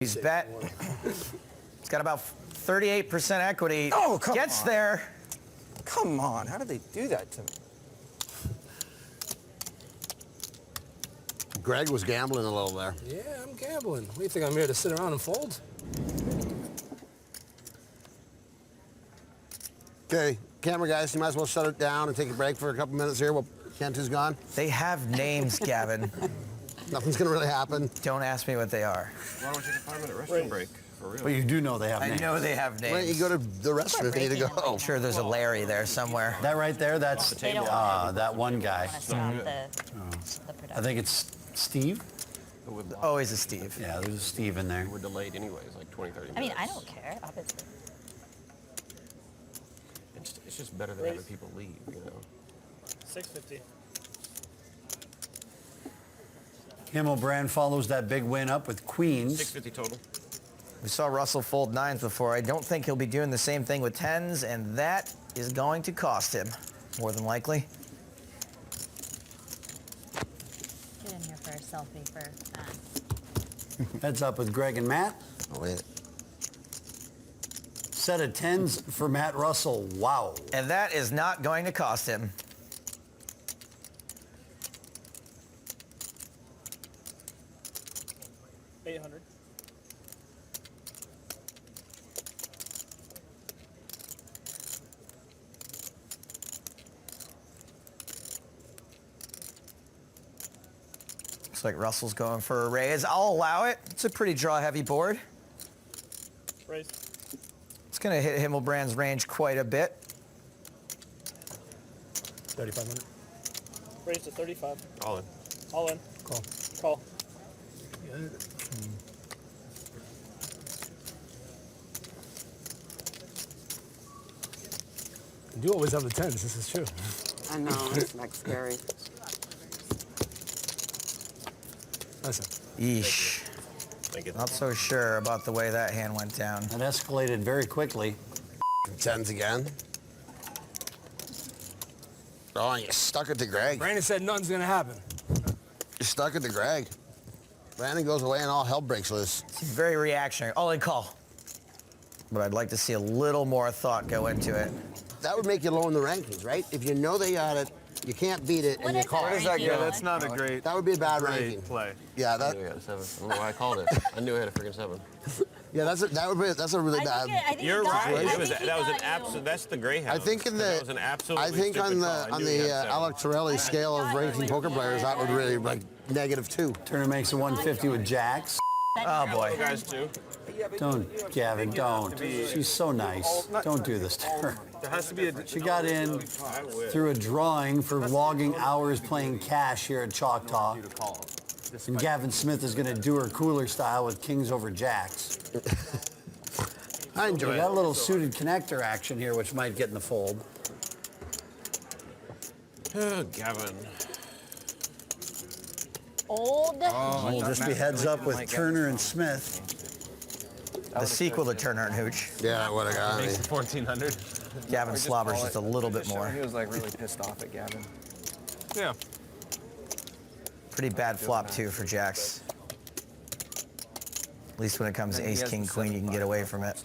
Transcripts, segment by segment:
He's bet. He's got about 38% equity. Oh, come Gets on. there. Come on, how did they do that to me? Greg was gambling a little there. Yeah, I'm gambling. What do you think, I'm here to sit around and fold? Okay, camera guys, you might as well shut it down and take a break for a couple minutes here while Kent is gone. They have names, Gavin. Nothing's gonna really happen. Don't ask me what they are. Why don't we take a 5-minute restroom break? For real. But you do know they have I names. know they have names. Why don't you go to the restroom if you need to go? I'm sure there's a Larry there somewhere. That right there, that's that one guy. Stop the production. I think it's Steve. Always a Steve. Yeah, there's a Steve in there. We're delayed anyways, like 20, 30 minutes. I mean, I don't care, obviously. It's just better than having people leave, you know? 650. Himmelbrand follows that big win up with queens. 650 total. We saw Russell fold nines before. I don't think he'll be doing the same thing with tens, and that is going to cost him, more than likely. Get in here for a selfie for Matt. Heads up with Greg and Matt. Oh, wait. Set of tens for Matt Russell. Wow. And that is not going to cost him. $800. Looks like Russell's going for a raise. I'll allow it. It's a pretty draw-heavy board. Raise. It's going to hit Himmelbrand's range quite a bit. 3,500. Raise to 35. All in. All in. Call. Call. You do always have the tens, this is true. I know, it's like scary. Listen. Yeesh. Thank you. Not so sure about the way that hand went down. That escalated very quickly. Tens again. Oh, you stuck it to Greg. Brandon said nothing's gonna happen. You stuck it to Greg. Brandon goes away and all hell breaks loose. It's very reactionary. All in call. But I'd like to see a little more thought go into it. That would make you low in the rankings, right? If you know they got it, you can't beat it, and you call Where it. does that go? That's not a great, That would be a bad ranking. play. Yeah, I that. knew I got a 7. I don't know why I called it. I knew I had a freaking 7. Yeah, that's a really bad. You're right. That That was an absolute. That's the Greyhound. I think in the. That was an absolutely I think stupid on the call. I on knew he the had 7. Alex Torelli scale of ranking poker players, that would really like -2. Turner makes a 150 with jacks. Oh, boy. Guys too. Don't, Gavin, don't. She's so nice. Don't do this to her. There has to be a... She got in through a drawing for logging hours playing cash here at Choctaw. And Gavin Smith is going to do her cooler style with kings over jacks. I We enjoy got it. a little suited connector action here, which might get in the fold. Oh, Gavin. Old. We'll just be heads up with Turner and Smith. The sequel to Turner and Hooch. Yeah, that would have got me. 1,400. Gavin slobbers just a little bit more. He was like really pissed off at Gavin. Yeah. Pretty bad flop, too, for jacks. At least when it comes to ace, king, queen, you can get away from it.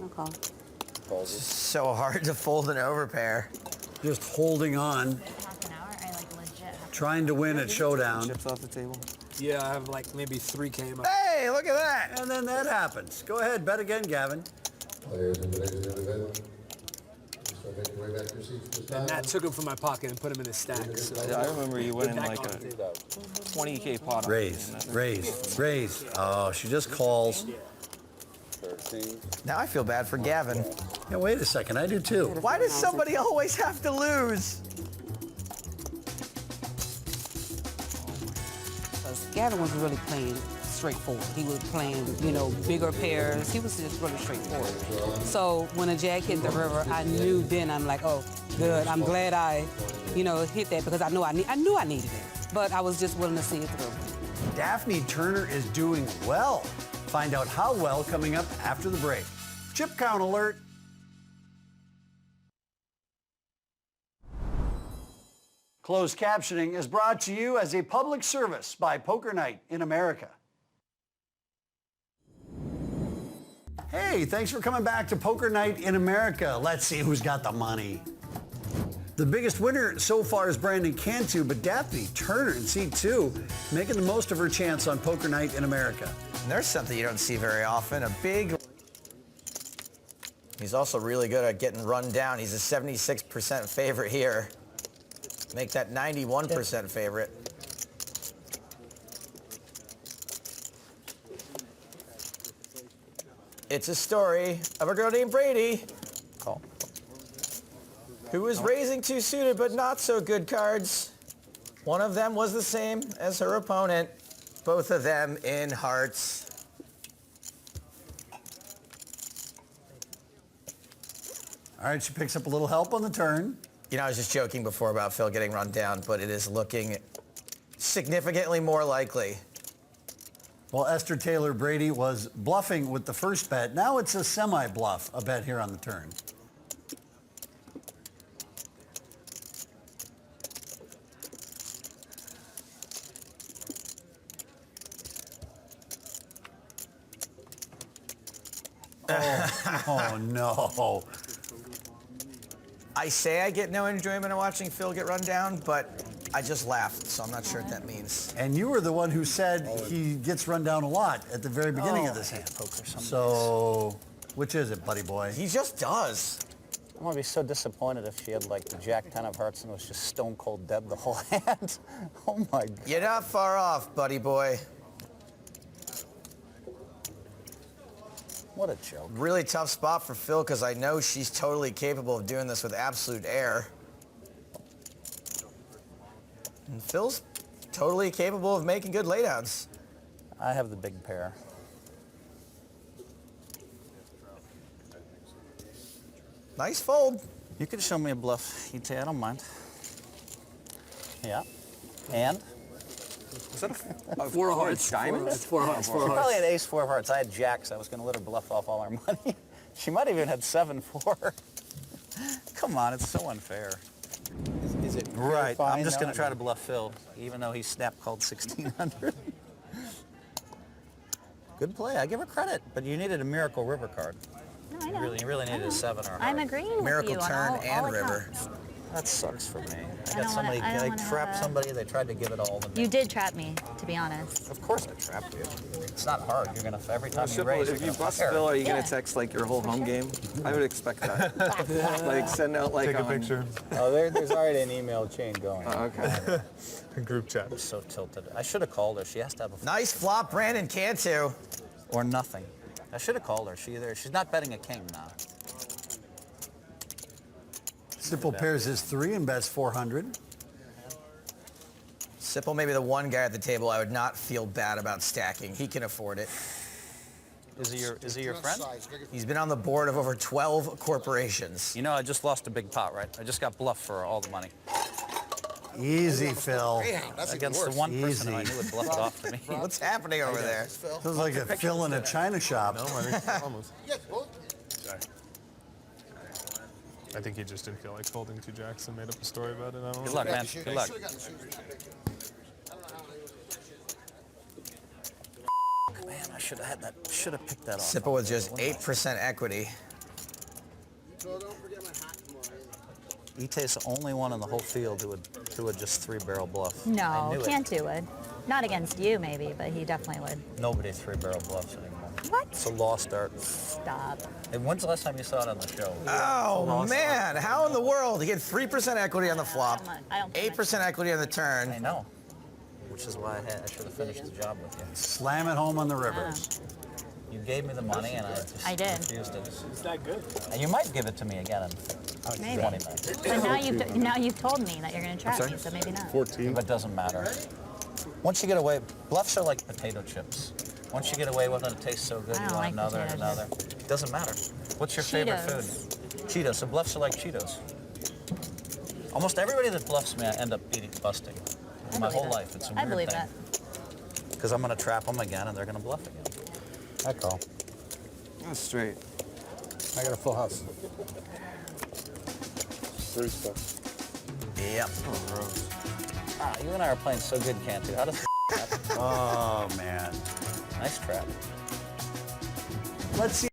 Okay. So hard to fold an overpair. Just holding on, Half an hour, I like legit have trying to win at Showdown. Chips off the table. Yeah, I have like maybe 3K in my... Hey, look at that. And then that happens. Go ahead, bet again, Gavin. Players in today's event, so make your way back to your seats this time. And Matt took him from my pocket and put him in his stack. So I remember you winning back like on a the table. 20K pot. on Raise, it. raise, raise. Oh, she just calls. 13. Now I feel bad for Gavin. Yeah, wait a second, I do too. Why does somebody always have to lose? Gavin was really playing straightforward. He was playing, you know, bigger pairs. He was just really straightforward. So when a jack hit the river, I knew then, I'm like, oh, good. I'm glad I, you know, hit that because I knew I needed it. But I was just willing to see it through. Daphne Turner is doing well. Find out how well coming up after the break. Chip count alert. Closed captioning is brought to you as a public service by Poker Night in America. Hey, thanks for coming back to Poker Night in America. Let's see who's got the money. The biggest winner so far is Brandon Cantu, but Daphne Turner in seat 2 making the most of her chance on Poker Night in America. And there's something you don't see very often, a big... He's also really good at getting run down. He's a 76% favorite here. Make that 91% favorite. It's a story of a girl named Brady. Call. Who was raising 2 suited but not so good cards. One of them was the same as her opponent. Both of them in hearts. All right, she picks up a little help on the turn. You know, I was just joking before about Phil getting run down, but it is looking significantly more likely. Well, Esther Taylor Brady was bluffing with the first bet. Now it's a semi-bluff, a bet here on the turn. Oh, no. I say I get no enjoyment of watching Phil get run down, but I just laughed, so I'm not sure what that means. And you were the one who said he gets run down a lot at the very beginning of this hand. So, which is it, buddy boy? He just does. I'm gonna be so disappointed if she had like the Jack 10 of hearts and was just stone cold dead the whole hand. Oh my God. You're not far off, buddy boy. What a joke. Really tough spot for Phil because I know she's totally capable of doing this with absolute air. And Phil's totally capable of making good laydowns. I have the big pair. Nice fold. You could show me a bluff, ET, I don't mind. Yeah. And? Is that a 4 of hearts. diamonds? 4 hearts. 4 She hearts. probably had ace 4 of hearts. I had jacks. I was going to let her bluff off all our money. She might have even had 7-4. Come on, it's so unfair. Is it Right. fine? I'm just No, going to try to bluff Phil, even though he snap called 1600. Good play. I give her credit, but you needed a Miracle River card. No, I know. You really needed a 7 or a heart. I'm agreeing with Miracle you on turn all and river. accounts. That sucks for me. I don't got somebody. wanna- I don't I wanna trapped have a- somebody. They tried to give it all to me. You did trap me, to be honest. Of course I trapped you. It's not hard. You're gonna every time you Simple. raise. If you're you gonna bust fire. Phil, are you Yeah. gonna text like your whole home game? I would expect that. Like send out like Take a on- picture. Oh, there's already an email chain going. Oh, okay. Group chat. I'm so tilted. I should have called her. She has to have a Nice flop, Brandon Cantu. or nothing. I should have called her. She's not betting a king now. Simple pairs his 3 and bets 400. Sipple may be the one guy at the table I would not feel bad about stacking. He can afford it. Is he your friend? He's been on the board of over 12 corporations. You know, I just lost a big pot, right? I just got bluffed for all the money. Easy, Phil. That's Against the one person who I Easy. knew would bluff it off to me. What's happening over there? Feels like a Phil in a china shop. Almost. Yes, both. I think he just didn't feel like folding 2 jacks and made up a story about it. I don't Good know. luck, man. Good luck. Man, I should have had that. Should have picked that off. Sipple with just 8% equity. So don't forget my hat tomorrow. Ite's the only one in the whole field who would just 3-barrel bluff. I No, knew it. Cantu would. Not against you, maybe, but he definitely would. Nobody 3-barrel bluffs anymore. What? It's a lost art. Stop. And when's the last time you saw it on the show? Oh, man. How in the world? He had 3% equity on the flop, I don't think 8% equity on the I turn. know. Which is why I should have finished the job with you. Slam it home on the river. You gave me the money and I just I did. refused it. Is that good? And you might give it to me again in Maybe. 20 minutes. But now you've told me that you're going to trap me, so maybe not. 14. But it doesn't matter. Once you get away, bluffs are like potato chips. Once you get away with it, it tastes so good, I you don't want like another, potato another. Doesn't matter. What's your favorite Cheetos. food? Cheetos. So bluffs are like Cheetos. Almost everybody that bluffs me, I end up busting. I My believe whole it. life, it's a I weird believe thing. that. Because I'm going to trap them again, and they're going to bluff again. I call. That's straight. I got a full house. 30 spots. Yep. Oh, gross. Ah, you and I are playing so good, Cantu. How does happen? Oh, man. Nice trap. Let's see.